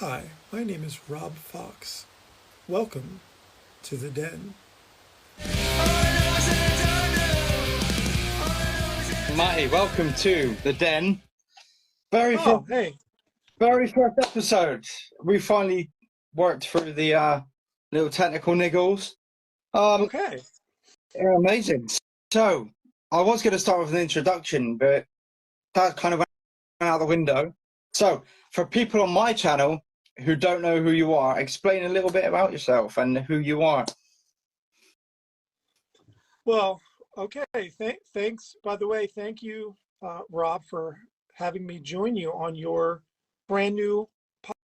Hi, my name is Rob Fox. Welcome to the Den. Matty, welcome to the Den. Very first, Oh, hey. very first episode. We finally worked through the little technical niggles. Um, Okay. yeah, amazing. So, I was going to start with an introduction, but that kind of went out the window. So, for people on my channel who don't know who you are, explain a little bit about yourself and who you are. Well, okay. Thanks. By the way, thank you, Rob, for having me join you on your brand new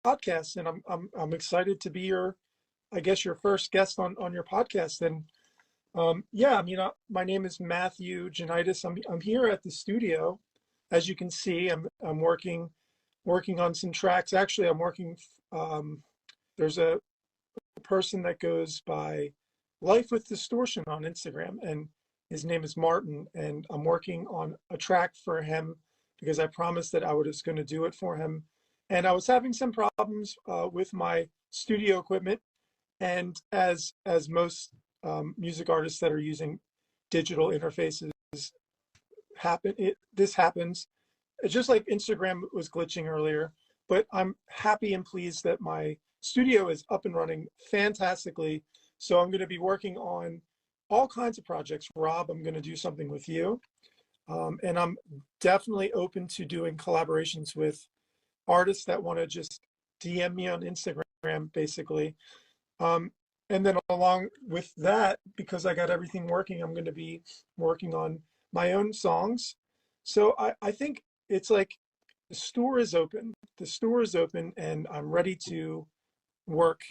podcast. And I'm excited to be I guess, your first guest on your podcast. And yeah, I mean, my name is Matthew Janitis. I'm here at the studio. As you can see, I'm working on some tracks. Actually, I'm working. There's a person that goes by Life with Distortion on Instagram, and his name is Martin. And I'm working on a track for him because I promised that I was going to do it for him. And I was having some problems with my studio equipment, and as most music artists that are using digital interfaces this happens. It's just like Instagram was glitching earlier, but I'm happy and pleased that my studio is up and running fantastically. So I'm going to be working on all kinds of projects. Rob, I'm going to do something with you. And I'm definitely open to doing collaborations with artists that want to just DM me on Instagram, basically. Um, and then along with that, because I got everything working, I'm going to be working on my own songs. So I think it's like the store is open. The store is open, and I'm ready to work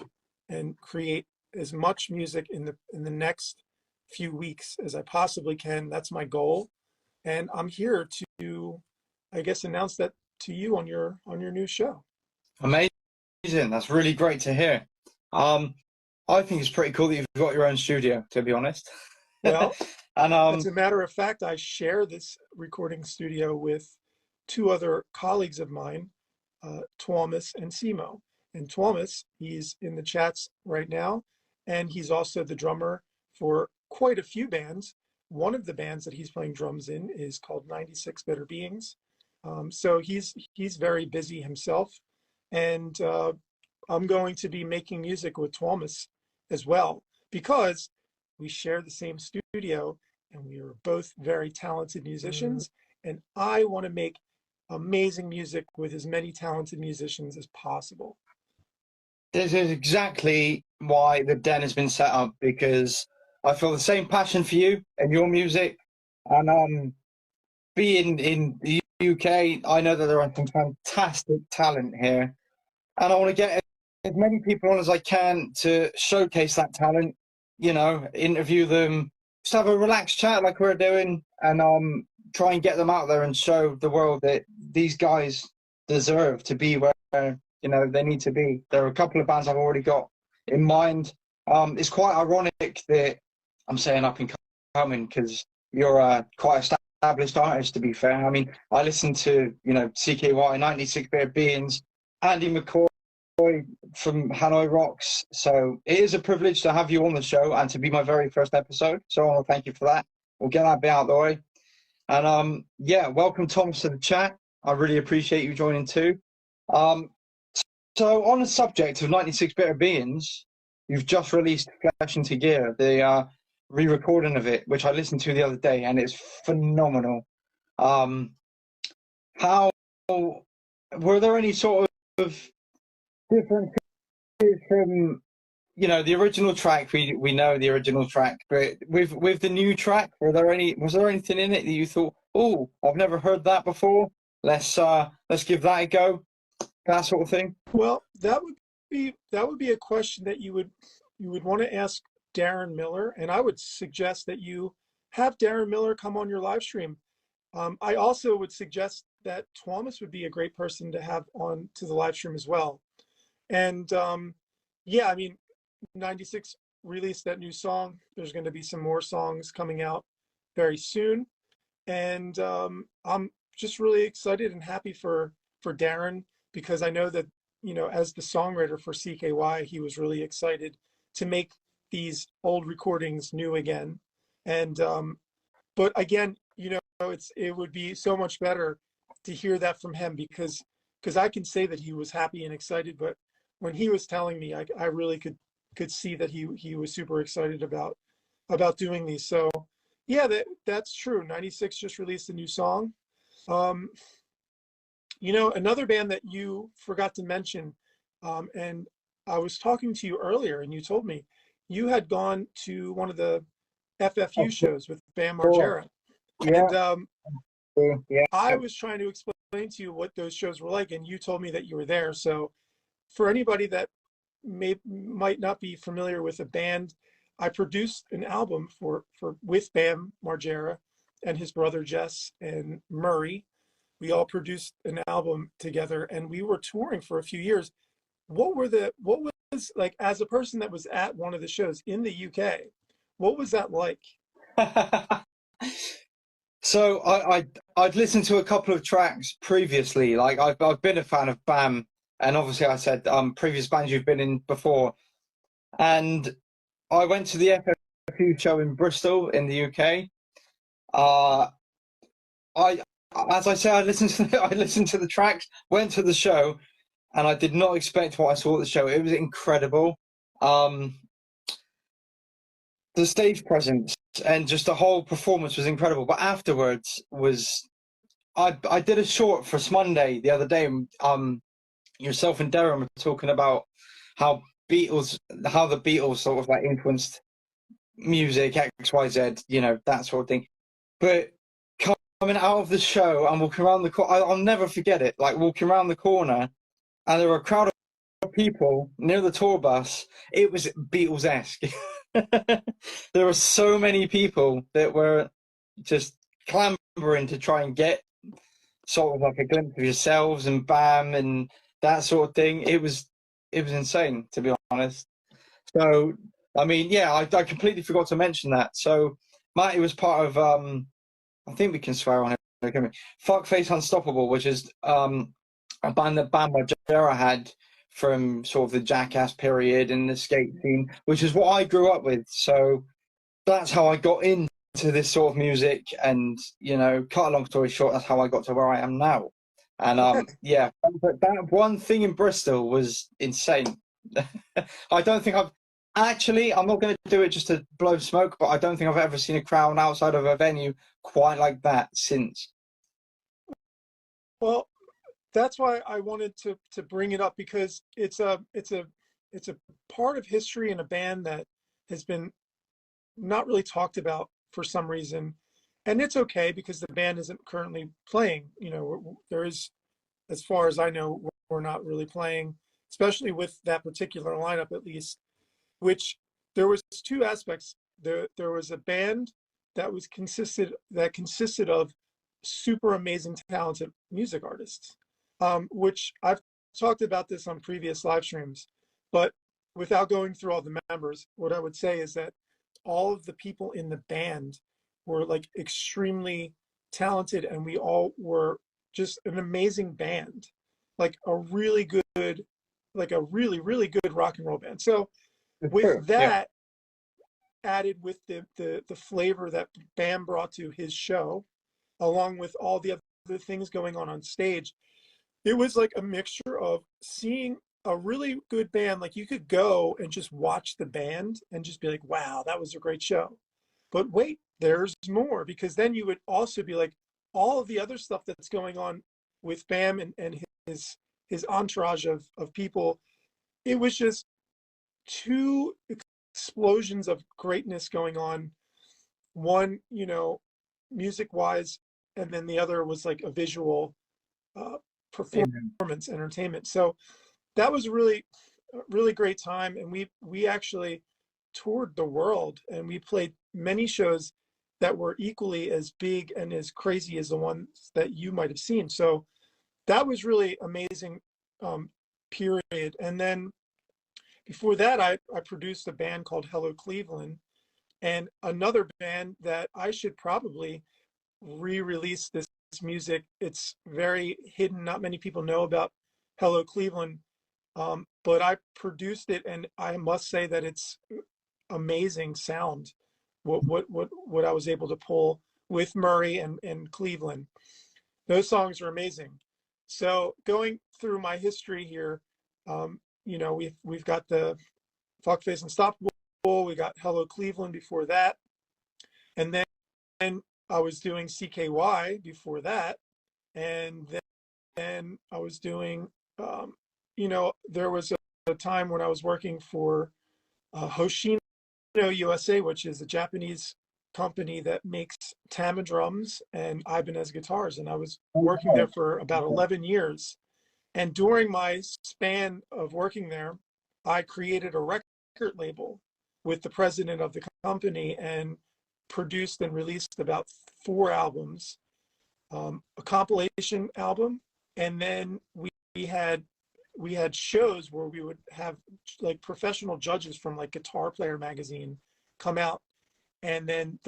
and create as much music in the next few weeks as I possibly can. That's my goal, and I'm here to, I guess, announce that to you on your new show. Amazing. That's really great to hear. Um, I think it's pretty cool that you've got your own studio, to be honest. Well, And as a matter of fact, I share this recording studio with two other colleagues of mine, Tuomas and Simo. And Tuomas, he's in the chats right now, and he's also the drummer for quite a few bands. One of the bands that he's playing drums in is called 96 Better Beings. So he's very busy himself, and I'm going to be making music with Tuomas as well because we share the same studio and we are both very talented musicians. And I want to make amazing music with as many talented musicians as possible. this is exactly why the Den has been set up, because I feel the same passion for you and your music. And being in the UK, I know that there are some fantastic talent here. And I want to get as many people on as I can to showcase that talent, interview them, just have a relaxed chat like we're doing, and try and get them out there and show the world that these guys deserve to be where they need to be. There are a couple of bands I've already got in mind. It's quite ironic that I'm saying up and coming, because you're quite established artist, to be fair. I mean, I listen to CKY, 96 Bear Beans, Andy McCoy from Hanoi Rocks. So it is a privilege to have you on the show and to be my very first episode. So I want to thank you for that. We'll get that bit out of the way. And yeah, welcome Thomas to the chat. I really appreciate you joining too. Um, so on the subject of 96 Bitter Beings, you've just released Flesh into Gear, the re-recording of it, which I listened to the other day, and it's phenomenal. How were there any sort of differences from the original track? We know the original track, but with the new track, was there anything in it that you thought, oh, I've never heard that before, let's give that a go, that sort of thing? Well, that would be a question that you would want to ask Darren Miller, and I would suggest that you have Darren Miller come on your live stream. I also would suggest that Thomas would be a great person to have on to the live stream as well. And yeah, I mean, 96 released that new song. There's going to be some more songs coming out very soon, and I'm just really excited and happy for Darren, because I know that as the songwriter for CKY, he was really excited to make these old recordings new again. And but again, it would be so much better to hear that from him, because I can say that he was happy and excited, but when he was telling me, I really could see that he was super excited about doing these. So yeah, that's true. 96 just released a new song. Um, another band that you forgot to mention, and I was talking to you earlier, and you told me you had gone to one of the FFU Of shows with Bam course. Margera. Yeah. And Yeah. I was trying to explain to you what those shows were like, and you told me that you were there. So for anybody that might not be familiar with a band, I produced an album with Bam Margera and his brother Jess and Murray. We all produced an album together, and we were touring for a few years. What was like, as a person that was at one of the shows in the UK, what was that like? So I'd listened to a couple of tracks previously. Like I've been a fan of Bam, and obviously I said previous bands you've been in before, and I went to the FFU show in Bristol in the UK. Uh, I as I say I listened to I listened to the tracks, went to the show, and I did not expect what I saw at the show. It was incredible. Um, the stage presence and just the whole performance was incredible. But afterwards was I did a short for Monday the other day. Yourself and Darren were talking about how how the Beatles sort of like influenced music, X, Y, Z, that sort of thing. But coming out of the show and walking around the corner, I'll never forget it. Like walking around the corner, and there were a crowd of people near the tour bus. It was Beatles-esque. There were so many people that were just clambering to try and get sort of like a glimpse of yourselves and Bam and that sort of thing. It was insane, to be honest. So I mean, yeah, I completely forgot to mention that. So Matty was part of I think we can swear on it. Can we? Fuckface Unstoppable, which is a band that Bam Margera had from sort of the Jackass period and the skate scene, which is what I grew up with. So that's how I got into this sort of music, and cut a long story short, that's how I got to where I am now. And yeah, but that one thing in Bristol was insane. I don't think I'm not going to do it just to blow smoke, but I don't think I've ever seen a crowd outside of a venue quite like that since. Well, that's why I wanted to bring it up, because it's a part of history in a band that has been not really talked about for some reason. And it's okay, because the band isn't currently playing. There is, as far as I know, we're not really playing, especially with that particular lineup, at least. Which there was two aspects. There was a band that consisted of super amazing, talented music artists, which I've talked about this on previous live streams. But without going through all the members, what I would say is that all of the people in the band were like extremely talented, and we all were just an amazing band, like a really good, like a really, really good rock and roll band. So It's with true. Yeah. that, added with the flavor that Bam brought to his show, along with all the other things going on stage, it was like a mixture of seeing a really good band. Like, you could go and just watch the band and just be like, wow, that was a great show. But wait, there's more, because then you would also be like, all of the other stuff that's going on with Bam and his entourage of people. It was just two explosions of greatness going on. One, music wise, and then the other was like a visual uh, Yeah. performance entertainment. So that was a really great time. And we actually toured the world, and we played many shows that were equally as big and as crazy as the ones that you might have seen. So that was really amazing, period. And then before that, I produced a band called Hello Cleveland, and another band that I should probably re-release this music. It's very hidden. Not many people know about Hello Cleveland. But I produced it, and I must say that it's amazing sound. What I was able to pull with Murray and Cleveland. Those songs are amazing. So going through my history here, you know, we've got the Fuckface Unstoppable. We got Hello Cleveland before that, and then I was doing CKY before that, and then I was doing, you know, there was a time when I was working for Hoshino USA, which is a Japanese company that makes Tama drums and Ibanez guitars, and I was working there for about 11 years. And during my span of working there, I created a record label with the president of the company and produced and released about 4 albums, a compilation album, and then we had shows where we would have like professional judges from like Guitar Player magazine come out, and then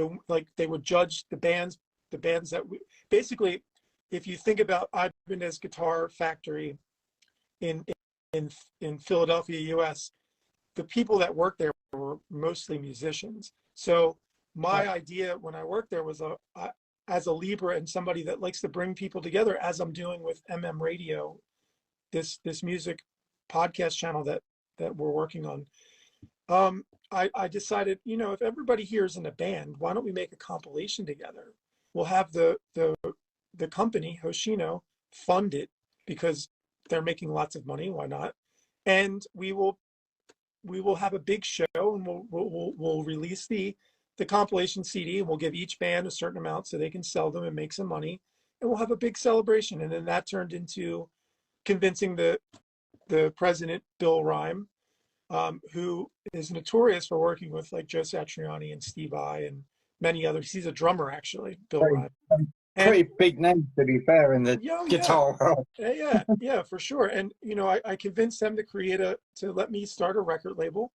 they would judge the bands that we basically, if you think about Ibanez Guitar Factory in Philadelphia, US, the people that worked there were mostly musicians. So my idea when I worked there was as a Libra and somebody that likes to bring people together, as I'm doing with MM Radio, this music podcast channel that we're working on. I decided, you know, if everybody here is in a band, why don't we make a compilation together? We'll have the company Hoshino fund it because they're making lots of money. Why not? And we will have a big show, and we'll release the compilation CD, and we'll give each band a certain amount so they can sell them and make some money, and we'll have a big celebration. And then that turned into convincing the president, Bill Rhyme, who is notorious for working with like Joe Satriani and Steve Vai and many others. He's a drummer, actually, Bill Rhyme. Pretty big name, to be fair, in the guitar world. Yeah, for sure. And you know, I convinced them to to let me start a record label,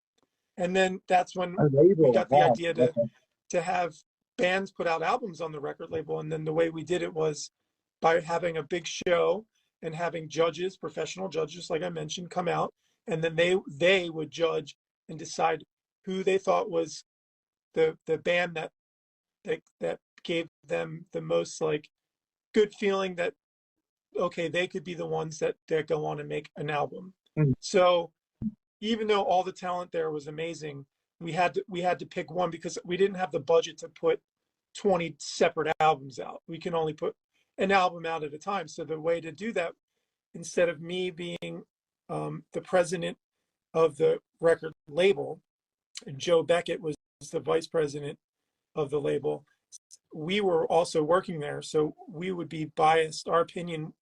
and then that's when we got the idea to have bands put out albums on the record label. And then the way we did it was by having a big show and having judges, professional judges, like I mentioned, come out, and then they would judge and decide who they thought was the band that gave them the most like good feeling that okay, they could be the ones that go on and make an album. So even though all the talent there was amazing, we had to pick one because we didn't have the budget to put 20 separate albums out. We can only put an album out at a time. So the way to do that, instead of me being the president of the record label, and Joe Beckett was the vice president of the label, we were also working there, so we would be biased. Our opinion,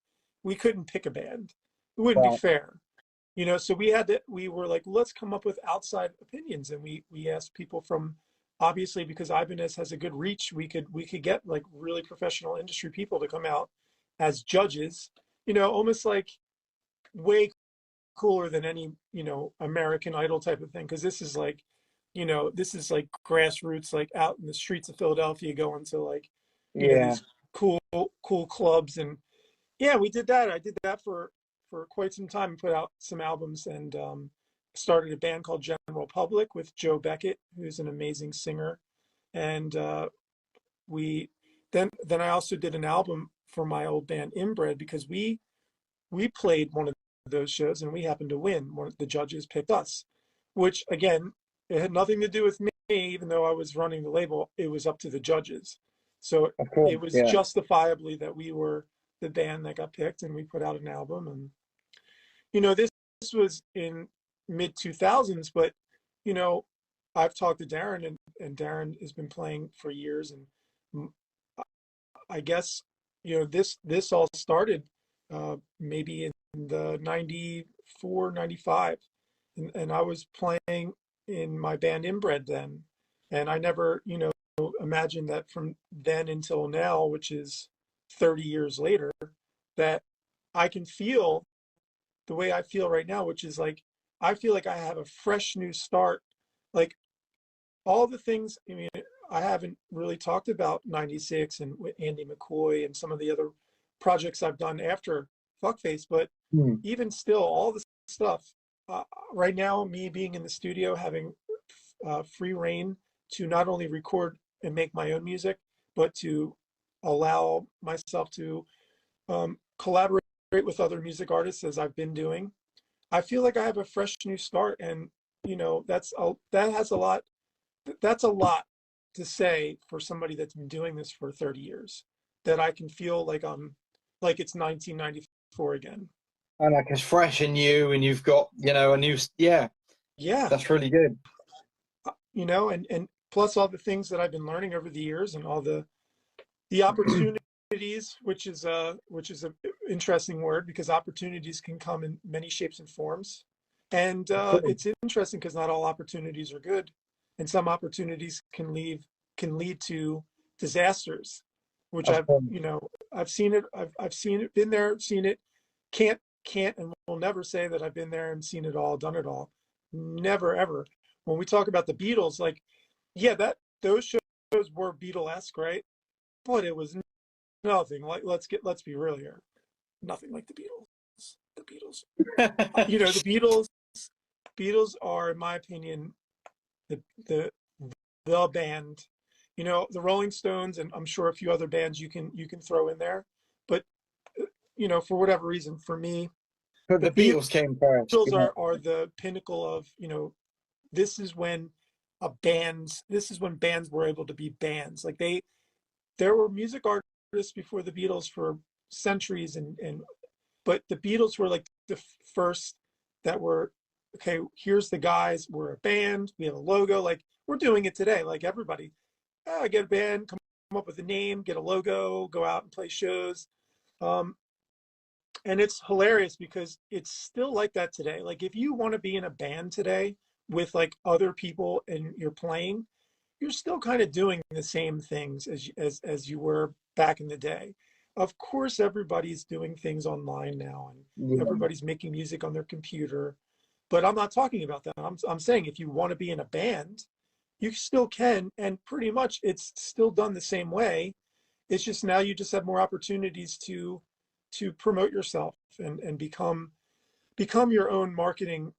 we couldn't pick a band. It wouldn't be fair, you know. So we were like, let's come up with outside opinions, and we asked people from, obviously because Ibanez has a good reach, we could get like really professional industry people to come out as judges, you know, almost like way cooler than any, you know, American Idol type of thing, because this is like, you know, this is like grassroots, like out in the streets of Philadelphia, going to like, you know, these cool clubs. And yeah, we did that. I did that for quite some time and put out some albums, and started a band called General Public with Joe Beckett, who's an amazing singer. And then I also did an album for my old band Inbred, because we played one of those shows and we happened to win. One of the judges picked us, which again, it had nothing to do with me, even though I was running the label. It was up to the judges. So it was justifiably that we were the band that got picked, and we put out an album. And, you know, this was in mid 2000s, but, you know, I've talked to Darren, and Darren has been playing for years. And I guess, you know, this all started maybe in the 94, 95. And I was playing in my band Inbred then. And I never, you know, imagined that from then until now, which is 30 years later, that I can feel the way I feel right now, which is like, I feel like I have a fresh new start. Like all the things, I mean, I haven't really talked about 96 and with Andy McCoy and some of the other projects I've done after Fuckface, but even still, all the stuff. Right now, me being in the studio, having free reign to not only record and make my own music, but to allow myself to collaborate with other music artists as I've been doing. I feel like I have a fresh new start, and that has a lot. That's a lot to say for somebody that's been doing this for 30 years. That I can feel like like it's 1994 again. And like it's fresh in you, and you've got, a new, yeah, Yeah, that's really good. and plus all the things that I've been learning over the years, and all the opportunities, which is a interesting word, because opportunities can come in many shapes and forms. And it's interesting because not all opportunities are good, and some opportunities can lead to disasters, which I've seen it. I've seen it, been there, seen it. Can't and will never say that I've been there and seen it all, done it all. Never ever. When we talk about the Beatles, like, yeah, those shows were Beatlesque, right? But it was nothing like, let's be real here. Nothing like the Beatles. The Beatles. The Beatles are, in my opinion, the the the band. The Rolling Stones, and I'm sure a few other bands you can throw in there. But for whatever reason, for me, But the the Beatles came first. Beatles are the pinnacle of, this is when bands were able to be bands. Like, there were music artists before the Beatles for centuries, but the Beatles were like the first that were, okay, here's the guys, we're a band, we have a logo, like we're doing it today. Like, everybody, get a band, come up with a name, get a logo, go out and play shows. And it's hilarious because it's still like that today. Like, if you want to be in a band today with like other people and you're playing, you're still kind of doing the same things as you were back in the day. Of course, everybody's doing things online now, and Yeah. everybody's making music on their computer. But I'm not talking about that. I'm saying, if you want to be in a band, you still can, and pretty much it's still done the same way. It's just now you just have more opportunities to promote yourself, and become your own marketing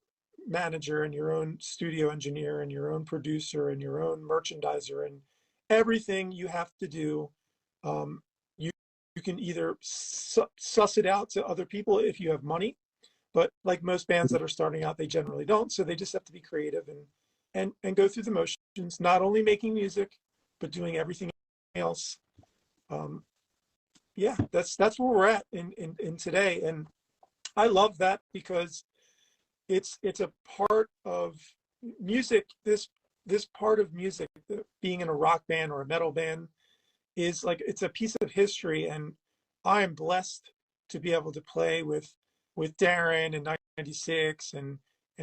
manager, and your own studio engineer, and your own producer, and your own merchandiser, and everything you have to do. You can either suss it out to other people if you have money, but like most bands that are starting out, they generally don't. So they just have to be creative, and go through the motions, not only making music, but doing everything else. Um, yeah, that's where we're at in today. And I love that, because it's a part of music. This part of music, being in a rock band or a metal band, is like, it's a piece of history. And I am blessed to be able to play with Darren in '96, and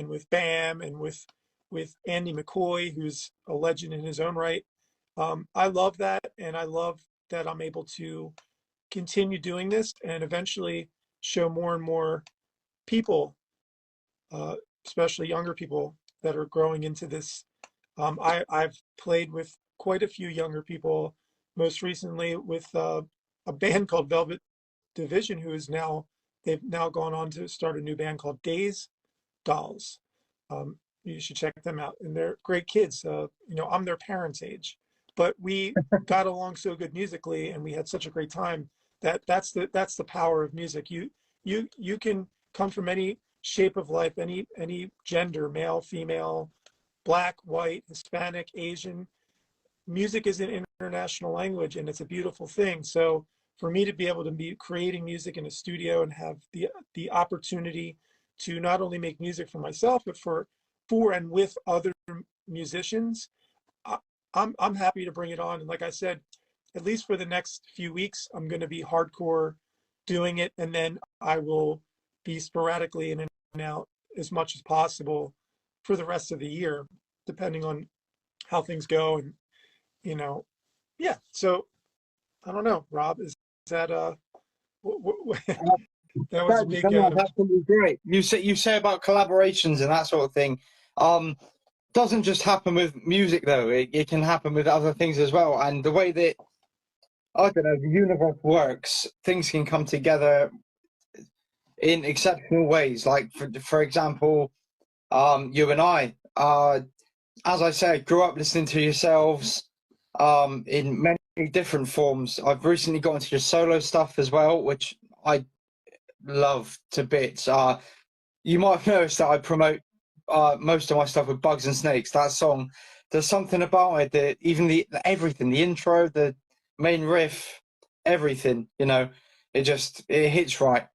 with Bam, and with Andy McCoy, who's a legend in his own right. I love that, and I love that I'm able to continue doing this, and eventually show more and more people, uh, especially younger people that are growing into this. I've played with quite a few younger people, most recently with a band called Velvet Division, they've now gone on to start a new band called Days Dolls. You should check them out, and they're great kids. I'm their parents' age, but we got along so good musically, and we had such a great time. That's the power of music. You can come from any shape of life, any gender, male, female, black, white, Hispanic, Asian. Music is an international language, and it's a beautiful thing. So for me to be able to be creating music in a studio, and have the opportunity to not only make music for myself, but for and with other musicians, I'm happy to bring it on. And like I said, at least for the next few weeks, I'm going to be hardcore doing it, and then I will be sporadically in and out as much as possible for the rest of the year, depending on how things go. And yeah. So I don't know, Rob, is that that was a big That's absolutely great. You say about collaborations and that sort of thing. Doesn't just happen with music though. It can happen with other things as well. And the way that, I don't know, the universe works, things can come together in exceptional ways. Like for example, you and I, as I said, grew up listening to yourselves in many different forms. I've recently got into your solo stuff as well, which I love to bits. You might have noticed that I promote most of my stuff with Bugs and Snakes. That song, there's something about it that even everything, the intro, the main riff, everything, you know, it hits right.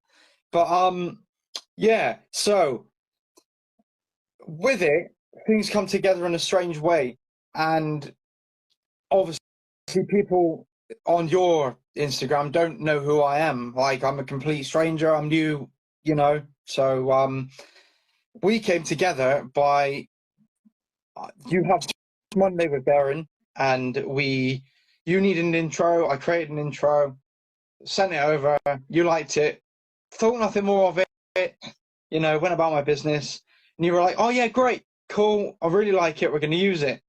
But yeah, so with it, things come together in a strange way. And obviously people on your Instagram don't know who I am. Like, I'm a complete stranger, I'm new, you know. So we came together by you have Monday with Baron, and you need an intro, I created an intro, sent it over, you liked it, thought nothing more of it, you know, went about my business, and you were like, oh yeah, great, cool, I really like it, we're going to use it.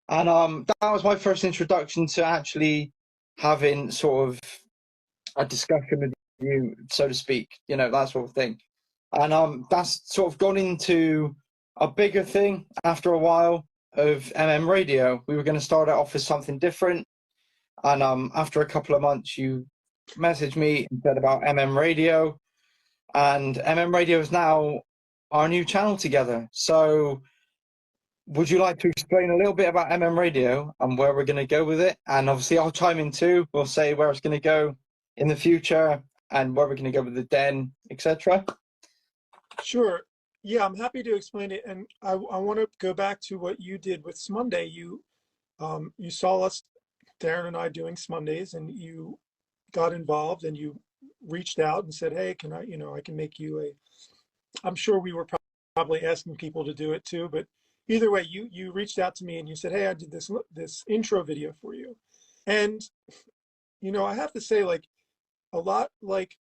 And that was my first introduction to actually having sort of a discussion with you, so to speak, you know, that sort of thing. And that's sort of gone into a bigger thing after a while of Radio. We were going to start it off as something different. And after a couple of months, you messaged me and said about Radio. And Radio is now our new channel together. So would you like to explain a little bit about Radio and where we're going to go with it? And obviously I'll chime in too. We'll say where it's going to go in the future and where we're going to go with the den, etc. Sure. Yeah, I'm happy to explain it. And I want to go back to what you did with Monday. You saw us, Darren and I, doing Mondays, and you got involved and you reached out and said, hey, can I, you know, I can make you a, I'm sure we were probably asking people to do it too, but either way, you reached out to me and you said, hey, I did this intro video for you. And, you know, I have to say, like, a lot like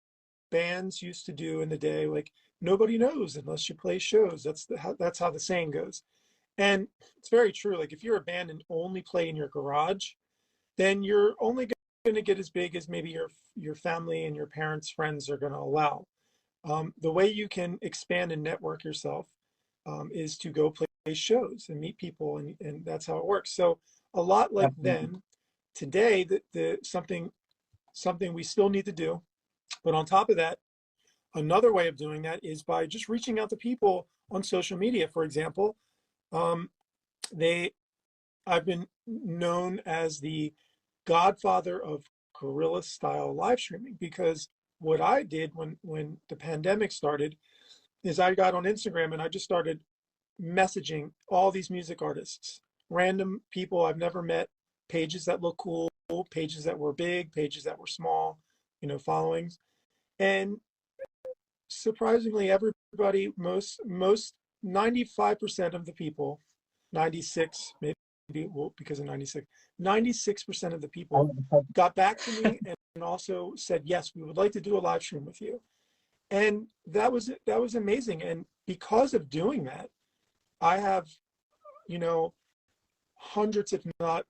bands used to do in the day, like, nobody knows unless you play shows. That's how the saying goes. And it's very true. Like, if you're a band and only play in your garage, then you're only going to get as big as maybe your family and your parents' friends are going to allow. The way you can expand and network yourself is to go play shows and meet people, and that's how it works. So a lot like then, today, the something we still need to do, but on top of that, another way of doing that is by just reaching out to people on social media. For example, I've been known as the godfather of guerrilla style live streaming, because what I did when the pandemic started is I got on Instagram and I just started messaging all these music artists, random people I've never met, pages that look cool, pages that were big, pages that were small, you know, followings. And surprisingly, everybody, most 95% of the people, 96 maybe, well, because of 96% of the people got back to me and also said, yes, we would like to do a live stream with you. And that was amazing. And because of doing that, I have, you know, hundreds, if not,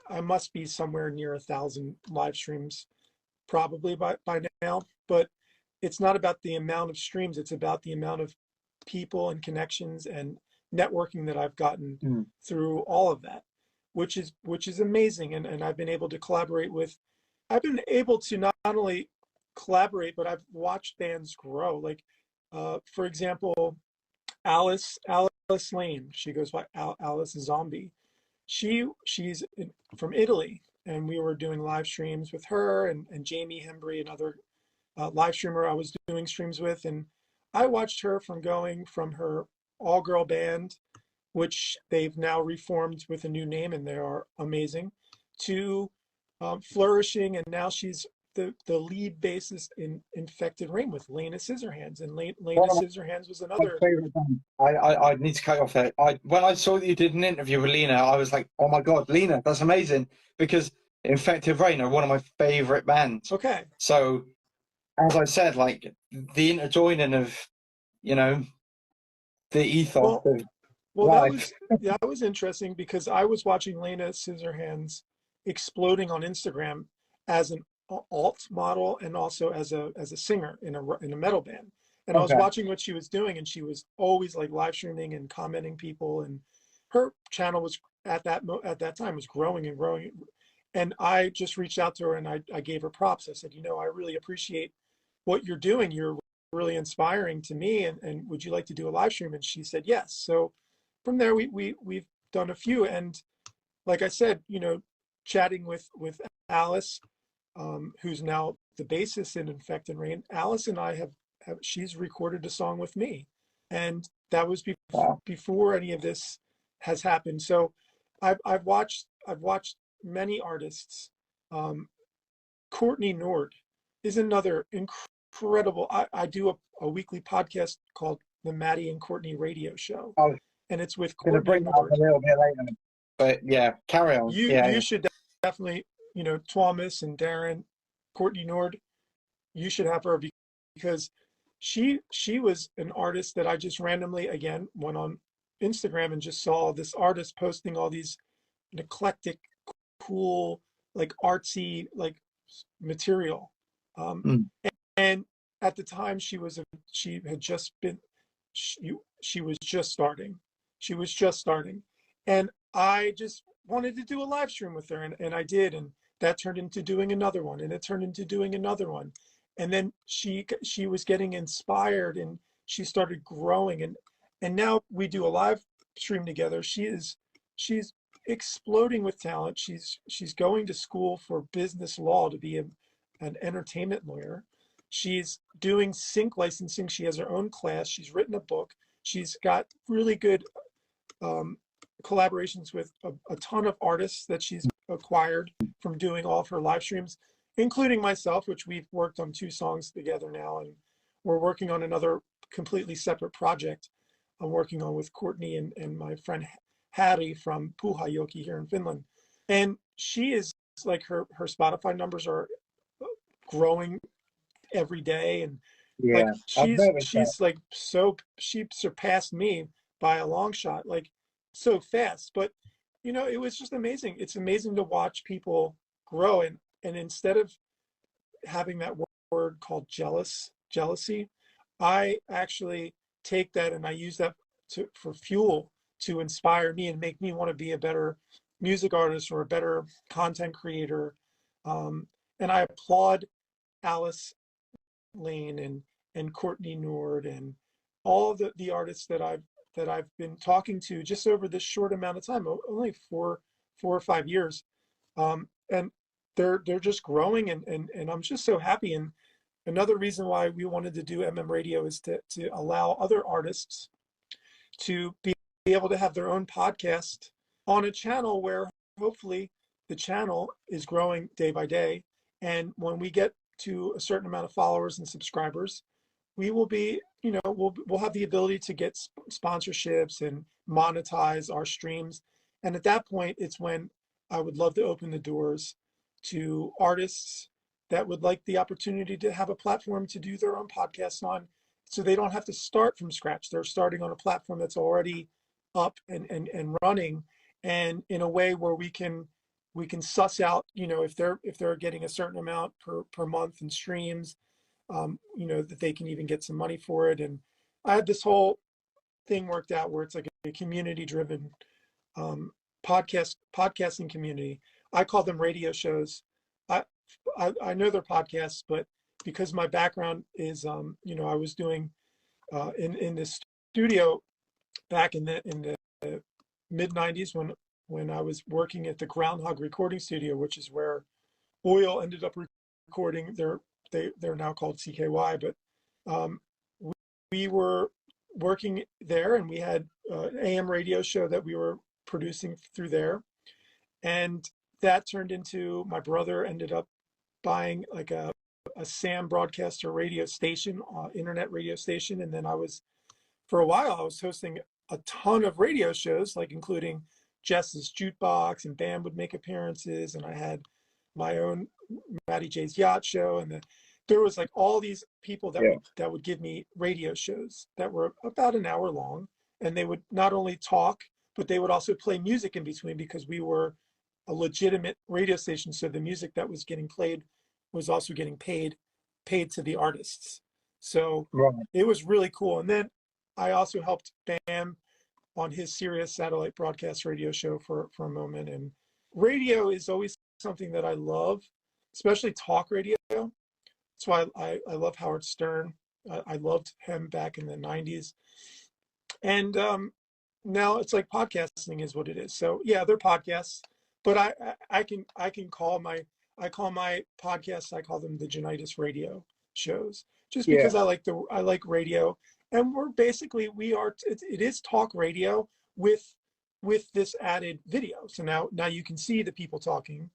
I must be somewhere near 1,000 live streams probably by now. But it's not about the amount of streams, it's about the amount of people and connections and networking that I've gotten through all of that, which is amazing. And I've been able to I've been able to not only collaborate, but I've watched bands grow. Like, for example, Alice Lane, she goes by Alice Zombie. She's from Italy, and we were doing live streams with her and Jamie Hembry, another live streamer I was doing streams with. And I watched her from going from her all-girl band, which they've now reformed with a new name and they are amazing, to flourishing, and now she's the lead bassist in Infected Rain with Lena Scissorhands. And Lena Scissorhands was another. I need to cut you off there. When I saw that you did an interview with Lena, I was like, oh my God, Lena, that's amazing. Because Infected Rain are one of my favorite bands. Okay. So, as I said, like, the interjoining of, you know, the ethos of life. that was interesting, because I was watching Lena Scissorhands exploding on Instagram as an alt model and also as a singer in a metal band. And I was Okay. watching what she was doing, and she was always like live streaming and commenting people, and her channel was at that time was growing and growing. And I just reached out to her and I gave her props. I said, you know, I really appreciate what you're doing. You're really inspiring to me, and would you like to do a live stream? And she said yes. So from there we've done a few, and like I said, you know, chatting with Alice, who's now the bassist in Infect and Rain. Alice and I have she's recorded a song with me, and that was Wow. before any of this has happened. So I've watched many artists. Courtney Nord is another incredible. I do a weekly podcast called the Matty and Courtney Radio Show, I was and it's with going to Courtney bring that up a Nord. little bit later, but yeah, carry on. You should definitely, you know, Thomas and Darren, Courtney Nord, you should have her, because she was an artist that I just randomly again went on Instagram and just saw this artist posting all these eclectic, cool, like artsy, like material. Mm. And at the time she had just been she was just starting. She was just starting. And I just wanted to do a live stream with her, and I did, and that turned into doing another one, and it turned into doing another one. And then she was getting inspired, and she started growing, and now we do a live stream together. She's exploding with talent. She's going to school for business law to be an entertainment lawyer. She's doing sync licensing. She has her own class. She's written a book. She's got really good collaborations with a ton of artists that she's acquired from doing all of her live streams, including myself, which we've worked on 2 songs together now, and we're working on another completely separate project I'm working on with Courtney and my friend Hattie from Puuhajoki here in Finland. And she is like her Spotify numbers are growing every day, and like Yeah, I've noticed that. she's like so she surpassed me by a long shot, like so fast. But you know, it was just amazing. It's amazing to watch people grow, and instead of having that word called jealousy, I actually take that and I use that for fuel to inspire me and make me want to be a better music artist or a better content creator. And I applaud Alice Lane and Courtney Nord and all the artists that I've been talking to just over this short amount of time, only 4 or 5 years, and they're just growing, and I'm just so happy. And another reason why we wanted to do Radio is to allow other artists to be able to have their own podcast on a channel where hopefully the channel is growing day by day, and when we get to a certain amount of followers and subscribers, we will be, you know, we'll have the ability to get sponsorships and monetize our streams. And at that point, it's when I would love to open the doors to artists that would like the opportunity to have a platform to do their own podcasts on, so they don't have to start from scratch. They're starting on a platform that's already up and running, and in a way where we can suss out, you know, if they're getting a certain amount per month in streams, you know, that they can even get some money for it. And I had this whole thing worked out where it's like a community driven podcasting community. I call them radio shows. I know they're podcasts, but because my background is, you know, I was doing in this studio back in the mid 90s when I was working at the Groundhog Recording Studio, which is where Oil ended up recording. They're now called CKY, but we were working there, and we had an AM radio show that we were producing through there, and that turned into, my brother ended up buying like a SAM broadcaster radio station, internet radio station, and then for a while I was hosting a ton of radio shows, like including Jess's Jukebox, and Bam would make appearances, and I had my own Matty J's Yacht Show, and there was like all these people Yeah. that would give me radio shows that were about an hour long, and they would not only talk, but they would also play music in between, because we were a legitimate radio station, so the music that was getting played was also getting paid to the artists. So Right. it was really cool. And then I also helped Bam on his Sirius satellite broadcast radio show for a moment. And radio is always something that I love, especially talk radio. That's why I love Howard Stern. I loved him back in the 90s. And now it's like podcasting is what it is. So yeah, they're podcasts, but I can call my podcasts, I call them the Genitis radio shows, just Yeah. because I like radio, and it is talk radio with this added video. So now you can see the people talking,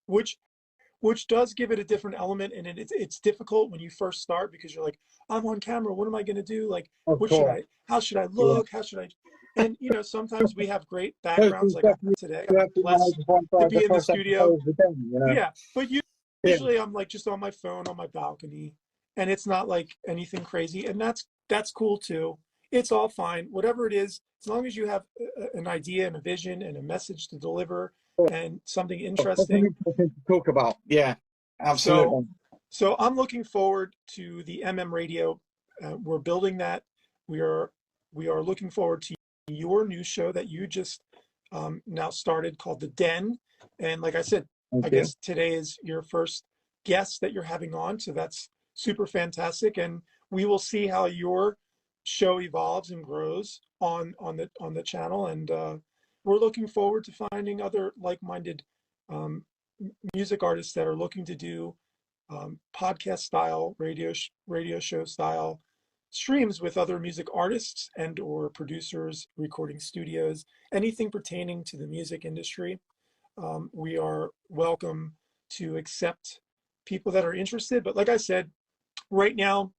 which does give it a different element, and it's difficult when you first start because you're like, I'm on camera, what am I going to do? Like, Of what should course. I how should I Yeah. look, how should I, and sometimes we have great First backgrounds, and like I have second, today. you I'm have to know blessed to be the in the first studio. episode of the day, you know? Yeah, but Yeah. usually I'm like just on my phone on my balcony, and it's not like anything crazy, and that's cool too. It's all fine, whatever it is, as long as you have an idea and a vision and a message to deliver and something That's an interesting. interesting to talk about. Yeah, So, absolutely. so I'm looking forward to the Radio. We're building that. We are looking forward to your new show that you just now started, called The Den. And like I said, I Thank you. guess today is your first guest that you're having on, so that's super fantastic. And we will see how your show evolves and grows on the channel. And we're looking forward to finding other like-minded um, music artists that are looking to do podcast style, radio show style streams with other music artists and or producers, recording studios, anything pertaining to the music industry. We are welcome to accept people that are interested. But like I said, right now,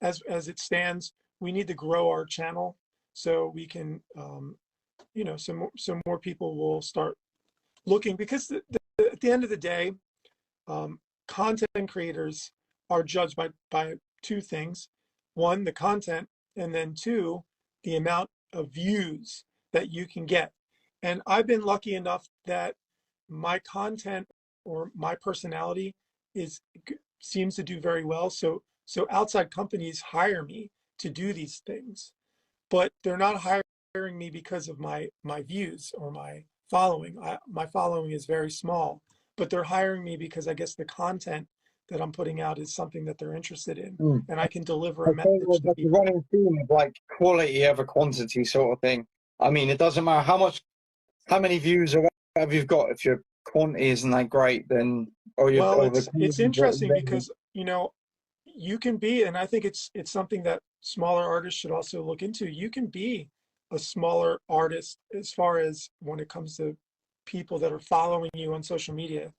as it stands, we need to grow our channel so we can, some more people will start looking, because at the end of the day, um, content creators are judged by two things: one, the content, and then two, the amount of views that you can get. And I've been lucky enough that my content or my personality is seems to do very well. So outside companies hire me to do these things, but they're not hiring me because of my views or my following. My following is very small, but they're hiring me because I guess the content that I'm putting out is something that they're interested in, Mm. and I can deliver I a think message there's to like a people. running theme of like quality over quantity sort of thing. I mean, it doesn't matter how many views or whatever you've got. If your quantity isn't that great, then Well, or the it's quality, interesting because you can be, and I think it's something that smaller artists should also look into. You can be a smaller artist as far as when it comes to people that are following you on social media,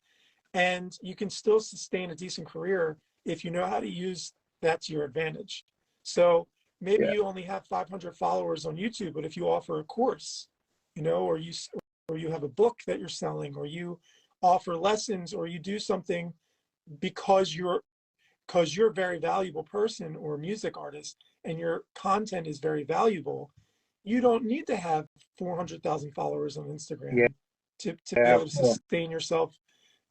and you can still sustain a decent career if you know how to use that to your advantage. So maybe yeah, you only have 500 followers on YouTube, but if you offer a course, or you have a book that you're selling, or you offer lessons, or you do something because you're a very valuable person or music artist, and your content is very valuable, you don't need to have 400,000 followers on yeah, Instagram to be yeah, able to sustain yourself,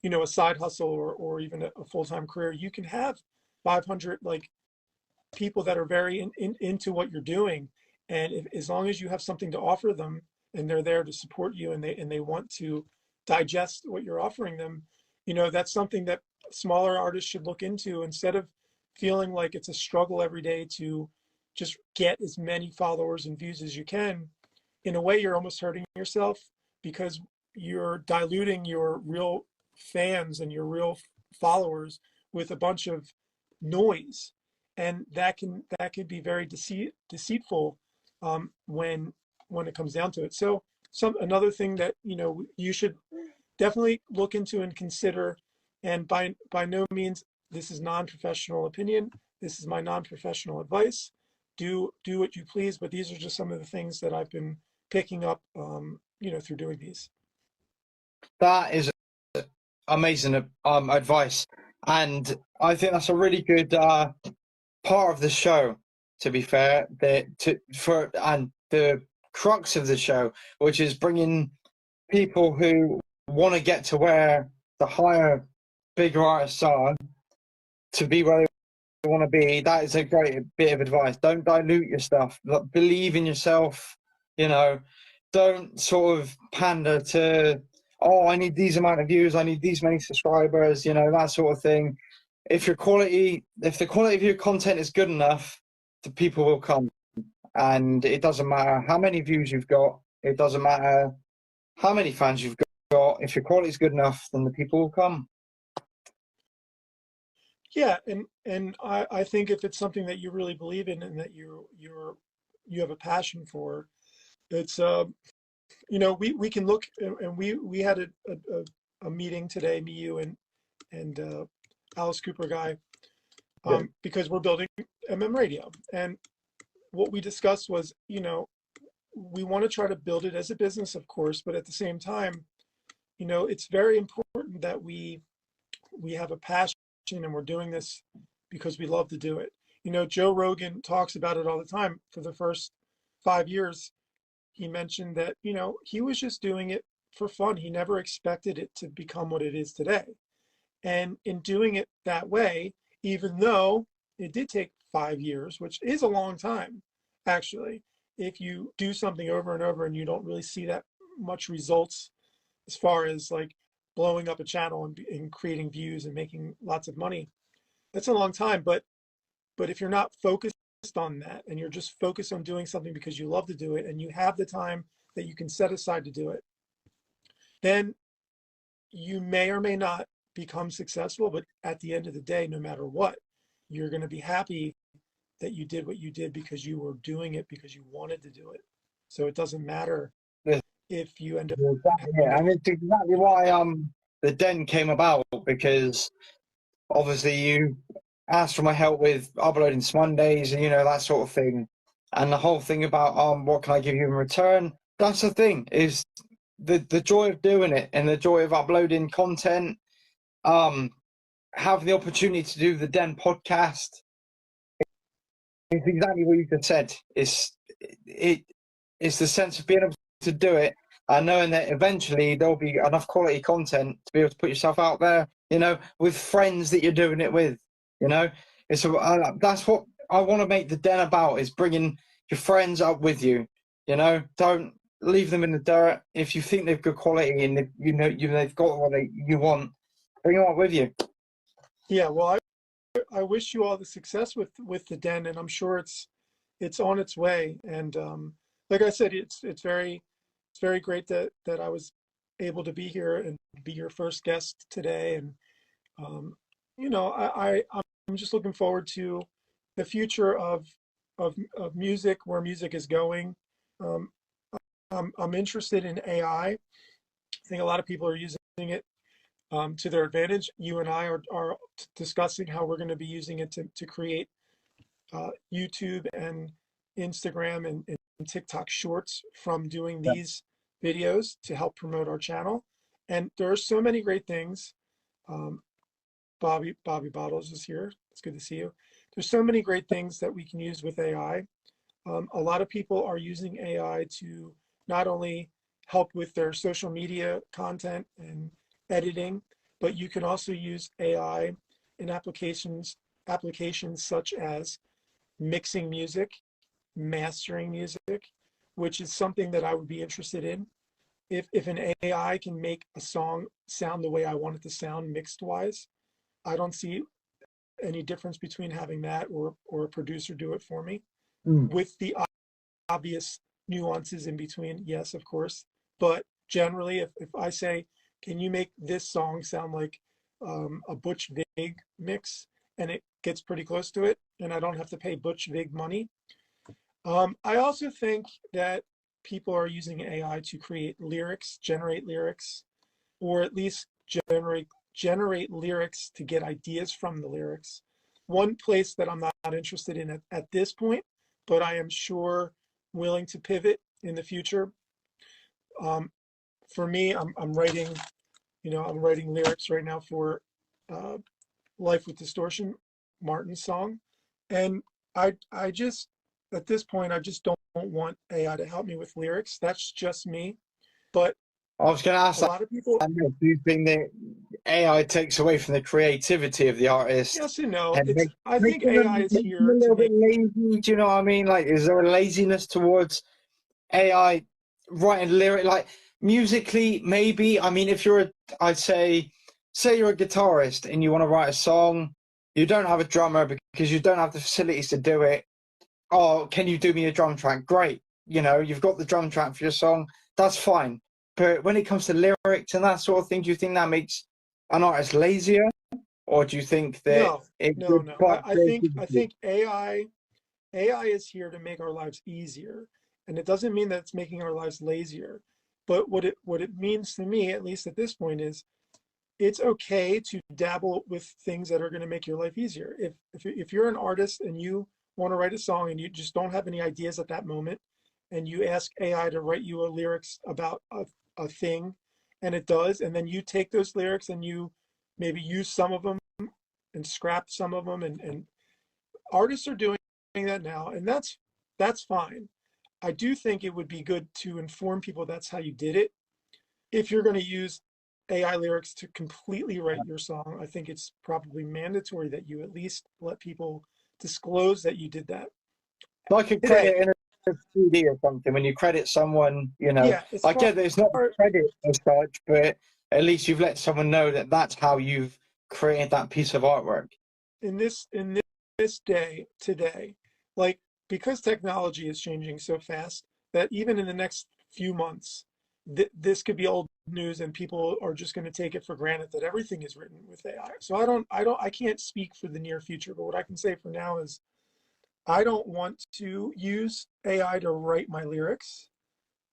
a side hustle or even a full-time career. You can have 500 like people that are very into what you're doing, and as long as you have something to offer them, and they're there to support you, and they want to digest what you're offering them, that's something that smaller artists should look into, instead of feeling like it's a struggle every day to just get as many followers and views as you can. In a way, you're almost hurting yourself, because you're diluting your real fans and your real followers with a bunch of noise, and that can be very deceitful, when it comes down to it. So another thing that you should definitely look into and consider, and by no means this is non-professional opinion, this is my non-professional advice. Do what you please, but these are just some of the things that I've been picking up, through doing these. that is amazing advice, and I think that's a really good part of the show. To be fair, and the crux of the show, which is bringing people who want to get to where the higher, bigger artists are, to be where they want to be, that is a great bit of advice. Don't dilute your stuff. Believe in yourself. You know, don't sort of pander to, oh, I need these amount of views, I need these many subscribers, you know, that sort of thing. If the quality of your content is good enough, the people will come. And it doesn't matter how many views you've got. It doesn't matter how many fans you've got. If your quality is good enough, then the people will come. Yeah, and I think if it's something that you really believe in and that you have a passion for, it's you know, we can look, and we had a meeting today, me, you, and Alice Cooper guy, Yeah. because we're building MM Radio, and what we discussed was, you know, we want to try to build it as a business, of course, but at the same time, you know, it's very important that we have a passion and we're doing this because we love to do it. You know, Joe Rogan talks about it all the time. For the first 5 years, he mentioned that, you know, he was just doing it for fun. He never expected it to become what it is today. And in doing it that way, even though it did take 5 years, which is a long time, actually, if you do something over and over and you don't really see that much results as far as like blowing up a channel and creating views and making lots of money, that's a long time. But if you're not focused on that and you're just focused on doing something because you love to do it and you have the time that you can set aside to do it, then you may or may not become successful. But at the end of the day, no matter what, you're going to be happy that you did what you did because you were doing it because you wanted to do it. So it doesn't matter There's if you end up exactly it. having And it's exactly why the den came about, because obviously you asked for my help with uploading Mondays and, you know, that sort of thing. And the whole thing about what can I give you in return? That's the thing, is the joy of doing it and the joy of uploading content. Have the opportunity to do the Den podcast. It's exactly what you just said. It's the sense of being able to do it and knowing that eventually there'll be enough quality content to be able to put yourself out there, you know, with friends that you're doing it with, you know. That's what I want to make the Den about, is bringing your friends up with you, you know. Don't leave them in the dirt. If you think they've good quality and they've got what you want, bring them up with you. Yeah, well, I wish you all the success with the den, and I'm sure it's on its way. And like I said, it's very great that I was able to be here and be your first guest today. And you know, I'm just looking forward to the future of music, where music is going. Um, I'm interested in AI. I think a lot of people are using it to their advantage. You and I are discussing how we're going to be using it to create YouTube and Instagram and TikTok shorts from doing these videos to help promote our channel. And there are so many great things. Um, Bobby Bottles is here. It's good to see you. There's so many great things that we can use with AI. A lot of people are using AI to not only help with their social media content and editing, but you can also use AI in applications such as mixing music, mastering music, which is something that I would be interested in. If an AI can make a song sound the way I want it to sound mixed wise, I don't see any difference between having that or a producer do it for me, Mm. with the obvious nuances in between. Yes, of course. But generally, if I say, can you make this song sound like a Butch Vig mix, and it gets pretty close to it, and I don't have to pay Butch Vig money. I also think that people are using AI to create lyrics, generate lyrics, or at least generate lyrics to get ideas from the lyrics. One place that I'm not interested in at this point, but I am sure willing to pivot in the future. For me, I'm writing, you know, I'm writing lyrics right now for uh, Life with Distortion, Martin's song. And I just, at this point, I just don't want AI to help me with lyrics. That's just me. But I was going to ask A lot of people, that. Do you think that AI takes away from the creativity of the artist yes and no. and I think AI is makes them a here to little bit make, lazy? Do you know what I mean? Like, is there a laziness towards AI writing lyric, like musically? Maybe. I mean, if you're I'd say you're a guitarist and you want to write a song, you don't have a drummer because you don't have the facilities to do it. Oh, can you do me a drum track? Great. You know, you've got the drum track for your song. That's fine. But when it comes to lyrics and that sort of thing, do you think that makes an artist lazier, or do you think that no, it no, would no. spark I creativity? think AI is here to make our lives easier. And it doesn't mean that it's making our lives lazier. But what it means to me, at least at this point, is it's okay to dabble with things that are going to make your life easier. If you're an artist and you want to write a song and you just don't have any ideas at that moment, and you ask AI to write you a lyrics about a thing, and it does, and then you take those lyrics and you maybe use some of them and scrap some of them, and artists are doing that now, and that's fine. I do think it would be good to inform people that's how you did it. If you're going to use AI lyrics to completely write your song, I think it's probably mandatory that you at least let people disclose that you did that. Like a Today, credit in a CD or something, when you credit someone, you know, yeah, as I far get that it's not as a credit as such, but at least you've let someone know that that's how you've created that piece of artwork. in this day today, like, because technology is changing so fast that even in the next few months, this could be old news and people are just going to take it for granted that everything is written with AI. So I can't speak for the near future, but what I can say for now is I don't want to use AI to write my lyrics,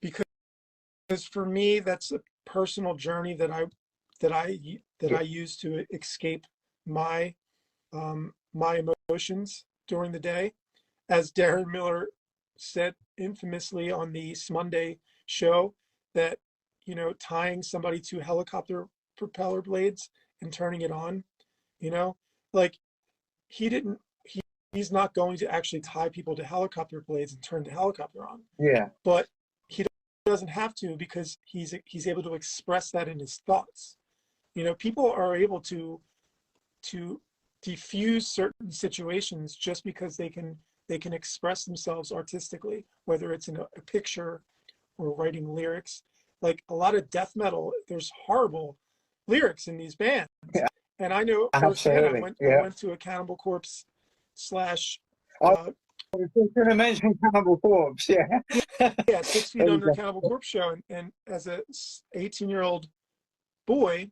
because for me that's a personal journey that Yeah, I use to escape my my emotions during the day. As Darren Miller said infamously on the Monday show, that, tying somebody to helicopter propeller blades and turning it on, you know, like, he didn't, he's not going to actually tie people to helicopter blades and turn the helicopter on, yeah, but he doesn't have to, because he's able to express that in his thoughts. People are able to diffuse certain situations just because they can express themselves artistically, whether it's in a picture or writing lyrics. Like, a lot of death metal, there's horrible lyrics in these bands, yeah, and I know firsthand. I absolutely. went I Yeah. went to a Cannibal Corpse slash I uh, was just going to mention Cannibal Corpse. Yeah. yeah, 6 Feet There you Under go. Cannibal Corpse show, and as a 18-year-old boy,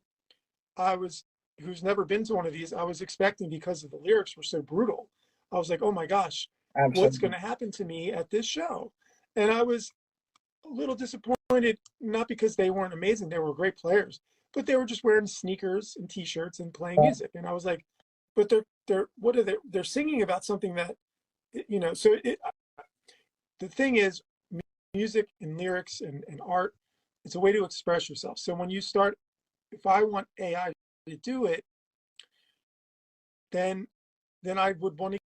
I was who's never been to one of these, I was expecting, because of the lyrics were so brutal. I was like, oh my gosh, what's going Absolutely. to happen to me at this show? And I was a little disappointed, not because they weren't amazing, they were great players, but they were just wearing sneakers and t-shirts and playing music. And I was like, but they're what are they're singing about something that, so the thing is, music and lyrics and art, it's a way to express yourself. So when you start, if I want AI to do it, then I would want to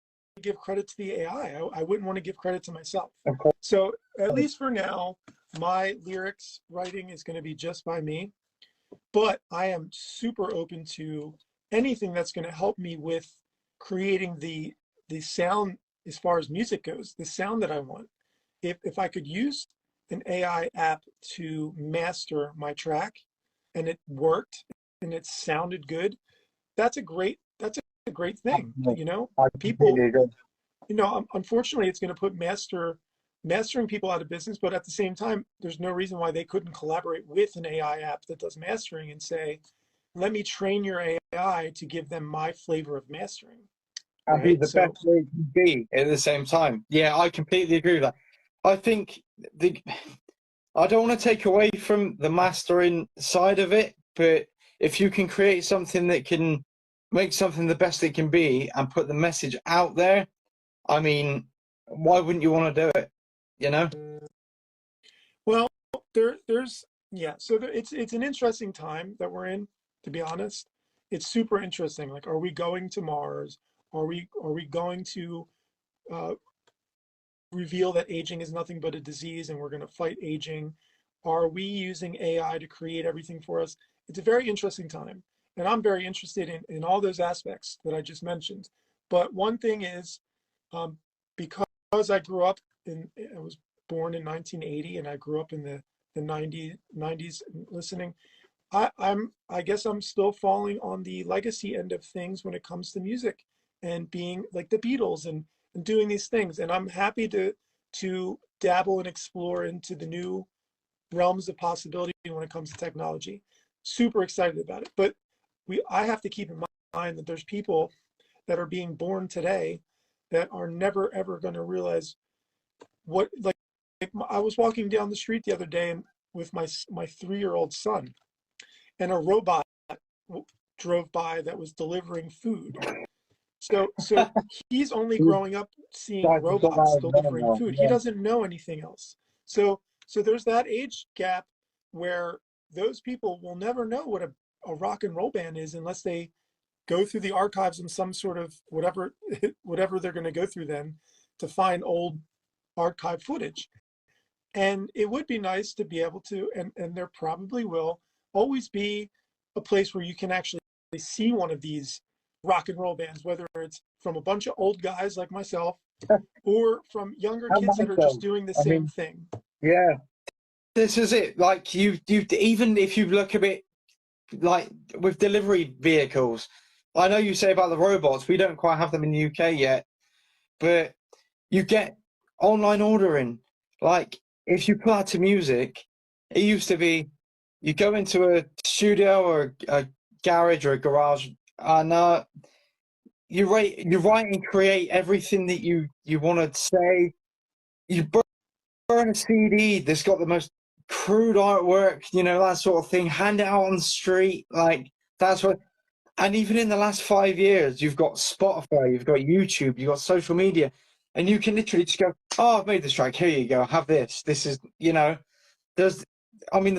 give credit to the AI. I wouldn't want to give credit to myself. Of course. So at least for now, my lyrics writing is going to be just by me. But I am super open to anything that's going to help me with creating the sound, as far as music goes, the sound that I want. If I could use an AI app to master my track and it worked and it sounded good, that's a great thing. I People, completely agree. unfortunately, it's going to put mastering people out of business, but at the same time, there's no reason why they couldn't collaborate with an AI app that does mastering and say, let me train your AI to give them my flavor of mastering, And be right? the best So way it can be at the same time. Yeah, I completely agree with that. I think the I don't want to take away from the mastering side of it, but if you can create something that can make something the best it can be and put the message out there, I mean, why wouldn't you want to do it? You know? well, there's yeah, so it's an interesting time that we're in, to be honest. It's super interesting. Like, are we going to Mars? Are we going to uh, reveal that aging is nothing but a disease and we're going to fight aging? Are we using AI to create everything for us? It's a very interesting time. And I'm very interested in all those aspects that I just mentioned. But one thing is, because I grew up I was born in 1980 and I grew up in the 90s listening, I guess I'm still falling on the legacy end of things when it comes to music and being like the Beatles and doing these things. And I'm happy to dabble and explore into the new realms of possibility when it comes to technology. Super excited about it. But I have to keep in mind that there's people that are being born today that are never ever going to realize what, like I was walking down the street the other day and with my 3-year-old son, and a robot drove by that was delivering food. So he's only growing up seeing robots delivering food. He doesn't know anything else. So there's that age gap where those people will never know what a rock and roll band is unless they go through the archives in some sort of whatever they're going to go through then to find old archive footage. And it would be nice to be able to, and there probably will always be a place where you can actually see one of these rock and roll bands, whether it's from a bunch of old guys like myself or from younger kids that are just doing the same thing. Yeah, this is it. Like you even if you look a bit like with delivery vehicles, I know you say about the robots, we don't quite have them in the UK yet, but you get online ordering. Like if you put out to music, it used to be you go into a studio or a garage or a garage and you write and create everything that you want to say. You burn a CD that's got the most crude artwork, you know, that sort of thing, hand it out on the street. Like that's what, and even in the last 5 years, you've got Spotify, you've got YouTube, you've got social media, and you can literally just go, oh, I've made this track, here you go, have this. This is, you know, the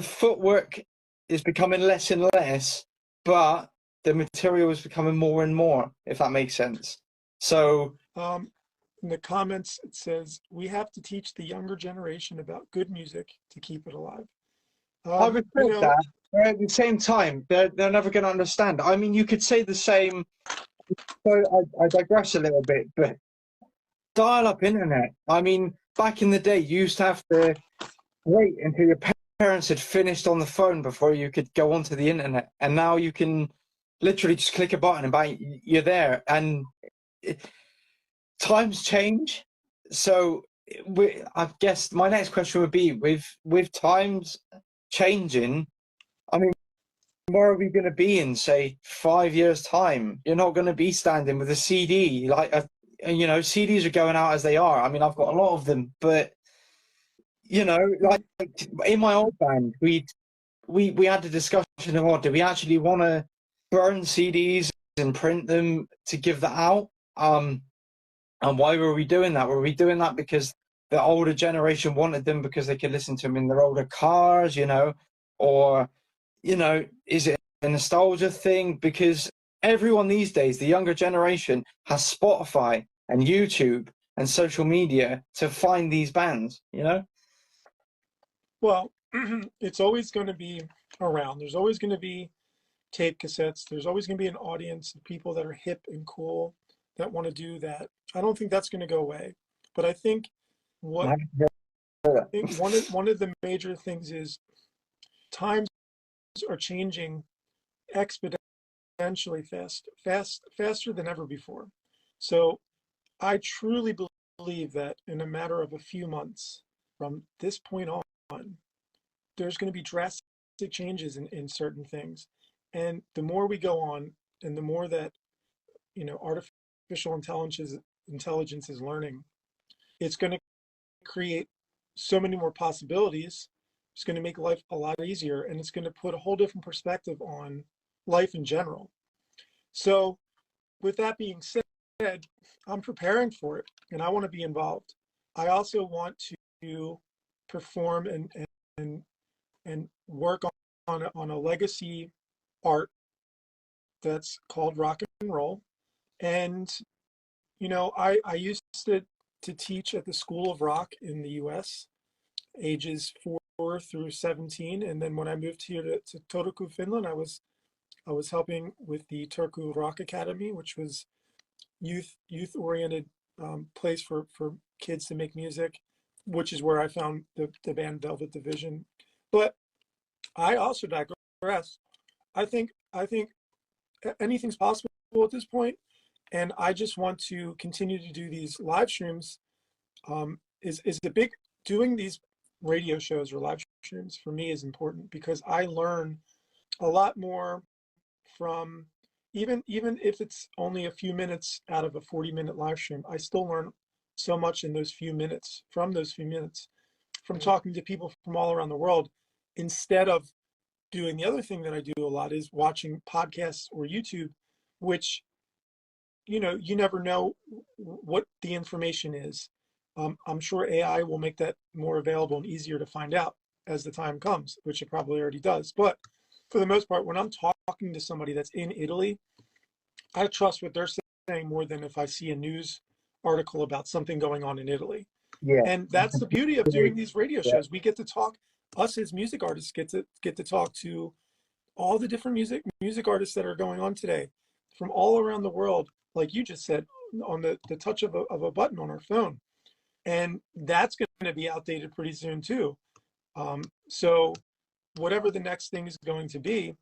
footwork is becoming less and less, but the material is becoming more and more, if that makes sense. So in the comments, it says, we have to teach the younger generation about good music to keep it alive. I respect that. But at the same time, they're never going to understand. I mean, you could say the same. So I digress a little bit, but dial-up internet. I mean, back in the day, you used to have to wait until your parents had finished on the phone before you could go onto the internet, and now you can literally just click a button and bang, you're there. And times change, so I guess my next question would be, with times changing, I mean, where are we going to be in, say, 5 years' time? You're not going to be standing with a CD. Like, you know, CDs are going out as they are. I mean, I've got a lot of them, but, you know, like in my old band, we had the discussion of, do we actually want to burn CDs and print them to give that out? And why were we doing that? Were we doing that because the older generation wanted them because they could listen to them in their older cars, you know? Or, you know, is it a nostalgia thing? Because everyone these days, the younger generation, has Spotify and YouTube and social media to find these bands, you know? Well, it's always going to be around. There's always going to be tape cassettes. There's always going to be an audience of people that are hip and cool that want to do that. I don't think that's going to go away. But I think one of the major things is times are changing exponentially faster than ever before. So I truly believe that in a matter of a few months from this point on, there's going to be drastic changes in certain things. And the more we go on and the more that, you know, artificial intelligence is learning, it's going to create so many more possibilities. It's going to make life a lot easier, and it's going to put a whole different perspective on life in general. So with that being said, I'm preparing for it and I want to be involved. I also want to perform and work on a legacy art that's called rock and roll. And, you know, I used to teach at the School of Rock in the US, ages 4 4 through 17, and then when I moved here to Turku, Finland, I was helping with the Turku Rock Academy, which was youth oriented place for kids to make music, which is where I found the band Velvet Division. But I also digress. I think anything's possible at this point, and I just want to continue to do these live streams. Is the big doing these radio shows or live streams for me is important because I learn a lot more from even if it's only a few minutes out of a 40-minute live stream. I still learn so much in those few minutes from talking to people from all around the world, instead of doing the other thing that I do a lot is watching podcasts or YouTube, which, you know, you never know what the information is. I'm sure AI will make that more available and easier to find out as the time comes, which it probably already does. But for the most part, when I'm talking to somebody that's in Italy, I trust what they're saying more than if I see a news article about something going on in Italy. Yeah. And that's the beauty of doing these radio Yeah. shows. We get to talk, us as music artists get to talk to all the different music artists that are going on today from all around the world, like you just said, on the touch of a button on our phone. And that's going to be outdated pretty soon too. So whatever the next thing is going to be,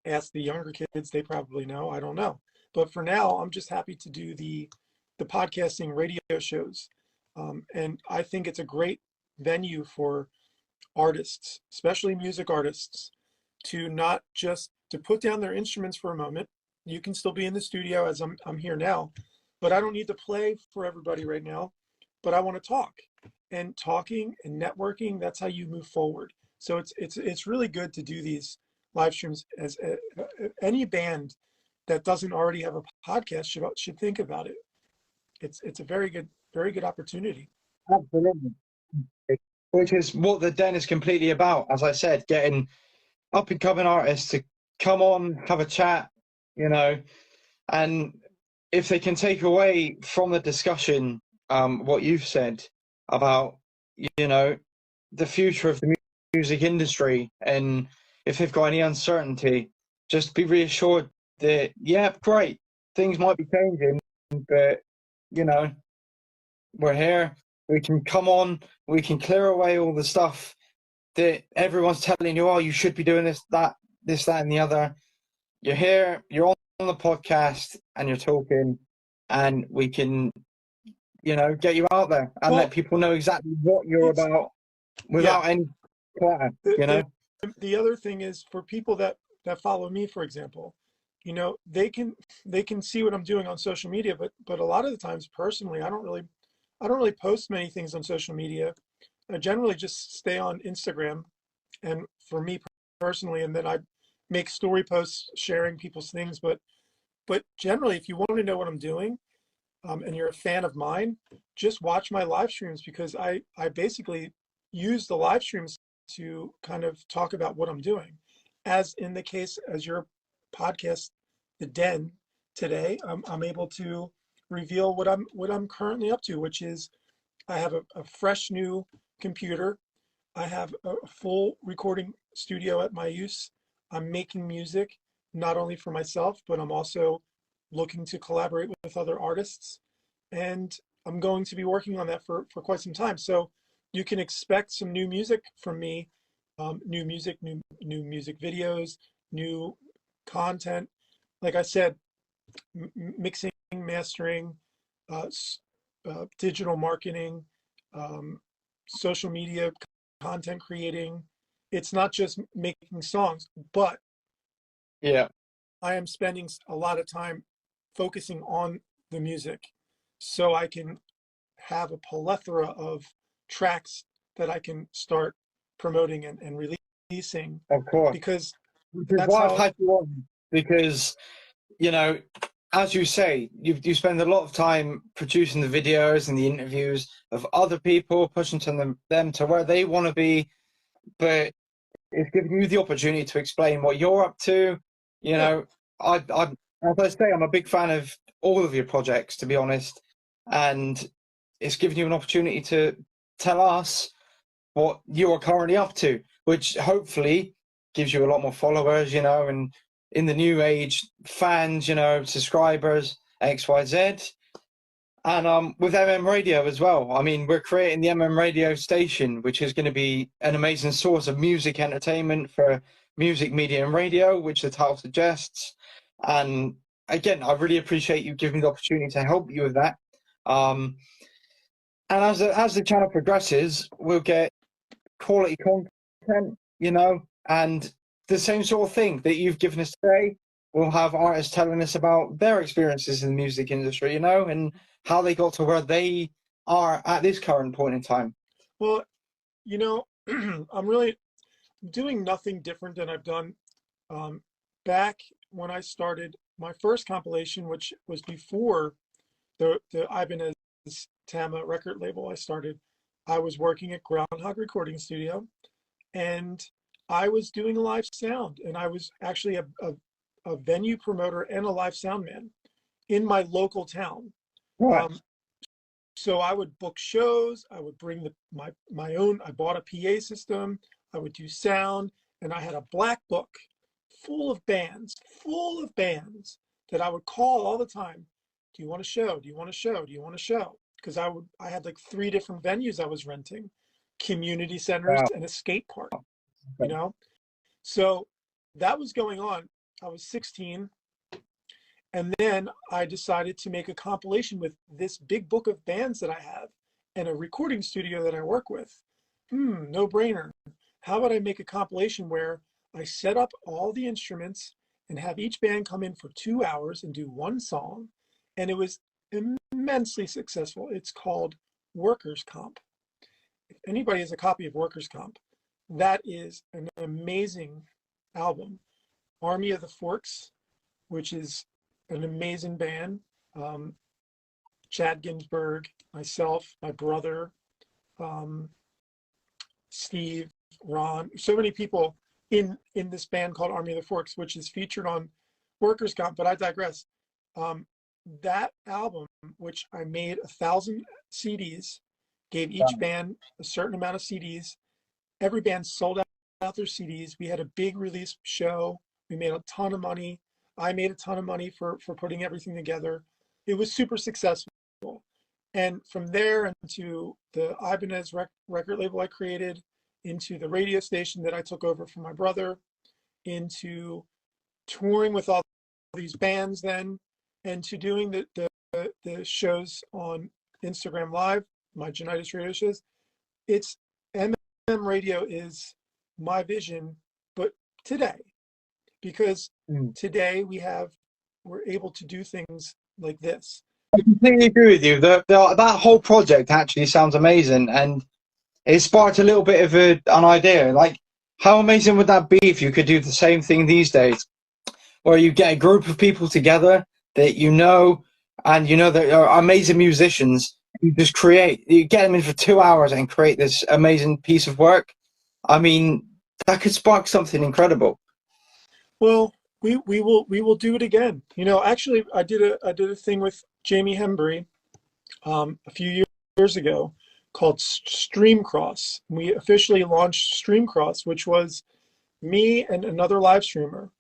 ask the younger kids, they probably know, I don't know. But for now, I'm just happy to do the podcasting radio shows. And I think it's a great venue for artists, especially music artists, to not just to put down their instruments for a moment. You can still be in the studio as I'm here now, but I don't need to play for everybody right now, but I want to talk. And talking and networking, that's how you move forward. So it's really good to do these live streams. As any band that doesn't already have a podcast should think about it. It's a very good opportunity. Absolutely. Which is what the Den is completely about. As I said, getting up and coming artists to come on, have a chat, you know, and if they can take away from the discussion what you've said about, you know, the future of the music industry, and if they've got any uncertainty, just be reassured that, yeah, great, things might be changing, but, you know, we're here, we can come on, we can clear away all the stuff that everyone's telling you, oh, you should be doing this, that, and the other. You're here, you're on the podcast, and you're talking, and we can, you know, get you out there and let people know exactly what you're about without any clutter, you know? The other thing is, for people that follow me, for example, you know, they can see what I'm doing on social media, but a lot of the times personally, I don't really post many things on social media. I generally just stay on Instagram, and for me personally, and then I make story posts sharing people's things. But generally, if you want to know what I'm doing, and you're a fan of mine, just watch my live streams, because I basically use the live streams to kind of talk about what I'm doing. As in the case as your podcast, The Den, today, I'm able to reveal what I'm currently up to, which is I have a fresh new computer. I have a full recording studio at my use. I'm making music not only for myself, but I'm also looking to collaborate with other artists. And I'm going to be working on that for quite some time. So you can expect some new music from me, new music videos, new content. Like I said, mixing, mastering, digital marketing, social media content creating. It's not just making songs, but yeah, I am spending a lot of time focusing on the music, so I can have a plethora of tracks that I can start promoting and releasing. of course. Because Which is that's why I've how had you on, because, you know, as you say, you spend a lot of time producing the videos and the interviews of other people, pushing them to where they want to be, but it's giving you the opportunity to explain what you're up to. You know, as I say, I'm a big fan of all of your projects, to be honest, and it's giving you an opportunity to tell us what you are currently up to, which hopefully gives you a lot more followers, you know, and in the new age, fans, you know, subscribers, XYZ. And with Radio as well. I mean, we're creating the Radio station, which is going to be an amazing source of music entertainment for music, media, and radio, which the title suggests. And again, I really appreciate you giving me the opportunity to help you with that. And as the channel progresses, we'll get quality content, you know, and the same sort of thing that you've given us today. We'll have artists telling us about their experiences in the music industry, you know, and how they got to where they are at this current point in time. Well, you know, I'm really doing nothing different than I've done back when I started my first compilation, which was before the Ibanez Tama record label I started. I was working at Groundhog Recording Studio, and I was doing live sound, and I was actually a venue promoter and a live sound man in my local town. Right. So I would book shows. I would bring my own. I bought a PA system. I would do sound, and I had a black book full of bands that I would call all the time. Do you want a show? Do you want a show? Do you want a show? Because I had like 3 different venues I was renting, community centers and a skate park, you know? So that was going on. I was 16. And then I decided to make a compilation with this big book of bands that I have and a recording studio that I work with. No brainer. How about I make a compilation where I set up all the instruments and have each band come in for 2 hours and do one song? And it was immensely successful. It's called Workers' Comp. If anybody has a copy of Workers' Comp, that is an amazing album. Army of the Forks, which is an amazing band. Chad Ginsberg, myself, my brother, Steve, Ron, so many people in this band called Army of the Forks, which is featured on Workers' Comp, but I digress. That album, which I made 1,000 CDs, gave each band a certain amount of CDs. Every band sold out their CDs. We had a big release show. We made a ton of money. I made a ton of money for putting everything together. It was super successful. And from there into the Ibanez record label I created, into the radio station that I took over from my brother, into touring with all these bands then, and to doing the shows on Instagram Live, my Genitis radio shows. It's Radio is my vision, but today, because today we're able to do things like this. I completely agree with you. That whole project actually sounds amazing, and it sparked a little bit of an idea. Like, how amazing would that be if you could do the same thing these days, where you get a group of people together that you know, and you know that are amazing musicians. You just you get them in for 2 hours and create this amazing piece of work. I mean, that could spark something incredible. Well, we will do it again. You know, actually, I did a thing with Jamie Hembry a few years ago called Streamcross. We officially launched Streamcross, which was me and another live streamer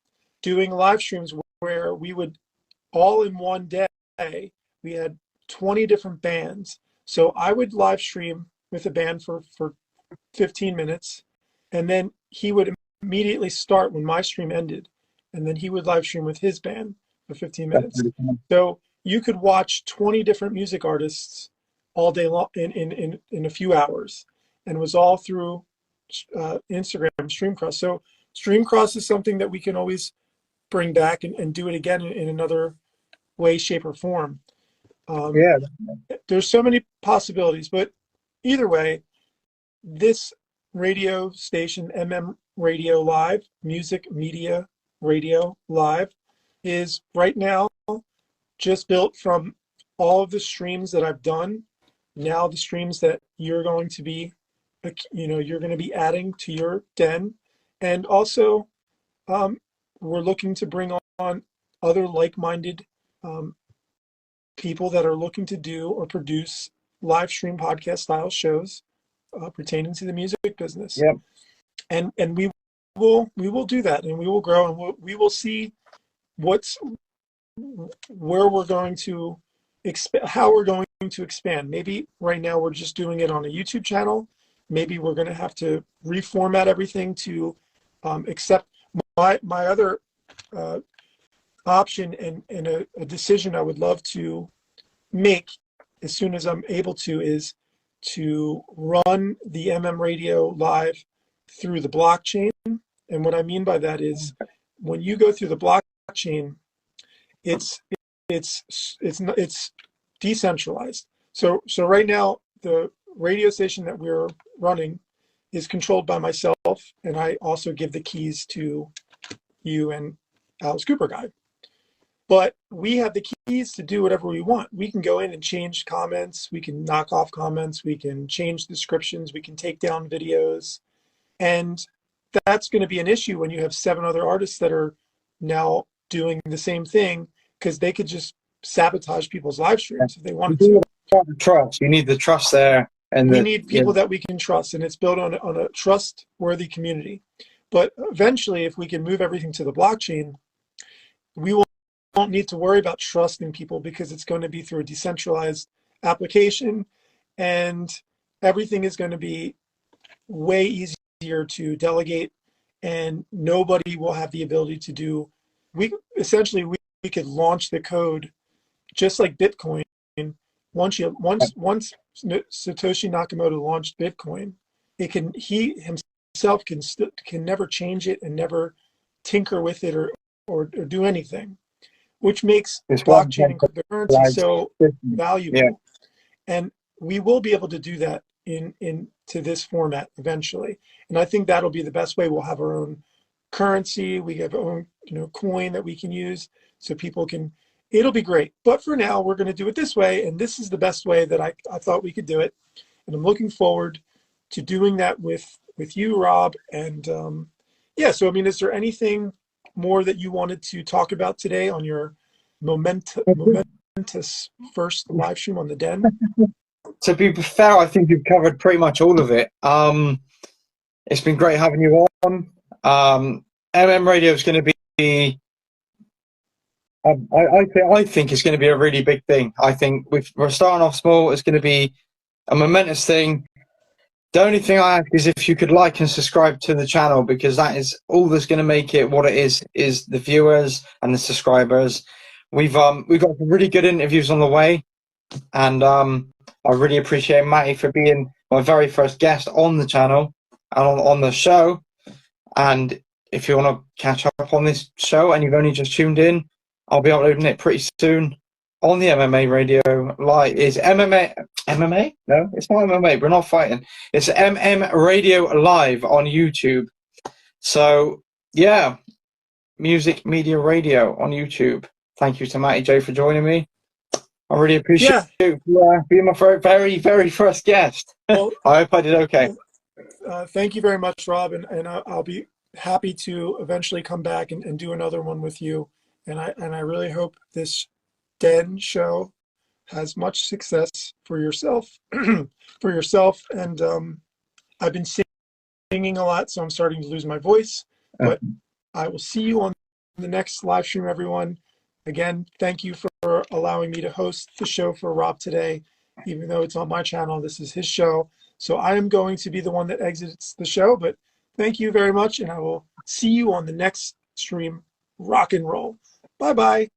doing live streams where we would all in one day. We had 20 different bands. So I would live stream with a band for 15 minutes, and then he would immediately start when my stream ended, and then he would live stream with his band for 15 minutes. So you could watch 20 different music artists all day long in a few hours, and it was all through Instagram Streamcross. So Streamcross is something that we can always bring back and do it again in another way, shape, or form. There's so many possibilities, but either way, this radio station, Radio Live, Music Media Radio Live, is right now just built from all of the streams that I've done. Now the streams that you're going to be, you're going to be adding to your den, and also we're looking to bring on other like-minded people that are looking to do or produce live stream podcast style shows pertaining to the music business. Yep. And we will do that, and we will grow, and we will see where we're going to how we're going to expand. Maybe right now we're just doing it on a YouTube channel. Maybe we're going to have to reformat everything to accept my other option, and a decision I would love to make as soon as I'm able to, is to run the Radio Live through the blockchain. And what I mean by that is, when you go through the blockchain, it's decentralized. So right now, the radio station that we're running is controlled by myself, and I also give the keys to you and Alice Cooper guy. But we have the keys to do whatever we want. We can go in and change comments. We can knock off comments. We can change descriptions. We can take down videos. And that's going to be an issue when you have 7 other artists that are now doing the same thing, because they could just sabotage people's live streams if they wanted to. Trust. You need the trust there. And we need people that we can trust, and it's built on a trustworthy community. But eventually, if we can move everything to the blockchain, we won't need to worry about trusting people, because it's going to be through a decentralized application, and everything is going to be way easier to delegate, and nobody will have the ability to do. We could launch the code just like Bitcoin. Once Satoshi Nakamoto launched Bitcoin, he himself can never change it and never tinker with it or do anything, which makes blockchain and cryptocurrency so valuable. Yeah. And we will be able to do that into this format eventually. And I think that'll be the best way. We'll have our own currency. We have our own, coin that we can use, so people can. It'll be great. But for now, we're going to do it this way, and this is the best way that I thought we could do it. And I'm looking forward to doing that with you, Rob. And yeah, so I mean, is there anything more that you wanted to talk about today on your momentous first live stream on the Den? To be fair, I think you've covered pretty much all of it. It's been great having you on. Radio is going to be, I think it's going to be a really big thing. I think we're starting off small. It's going to be a momentous thing. The only thing I ask is if you could like and subscribe to the channel, because that is all that's going to make it what it is the viewers and the subscribers. We've got some really good interviews on the way, and I really appreciate Matty for being my very first guest on the channel and on the show. And if you want to catch up on this show and you've only just tuned in, I'll be uploading it pretty soon on the MMA Radio Live. Is MMA? No, it's not MMA. We're not fighting. It's Radio Live on YouTube. So yeah, Music Media Radio on YouTube. Thank you to Matty J for joining me. I really appreciate you being my very, very first guest. Well, I hope I did okay. Thank you very much, Rob, and I'll be happy to eventually come back and do another one with you. And I really hope this Den show has much success for yourself, And I've been singing a lot, so I'm starting to lose my voice. But I will see you on the next live stream, everyone. Again, thank you for allowing me to host the show for Rob today. Even though it's on my channel, this is his show. So I am going to be the one that exits the show, but thank you very much, and I will see you on the next stream. Rock and roll. Bye-bye.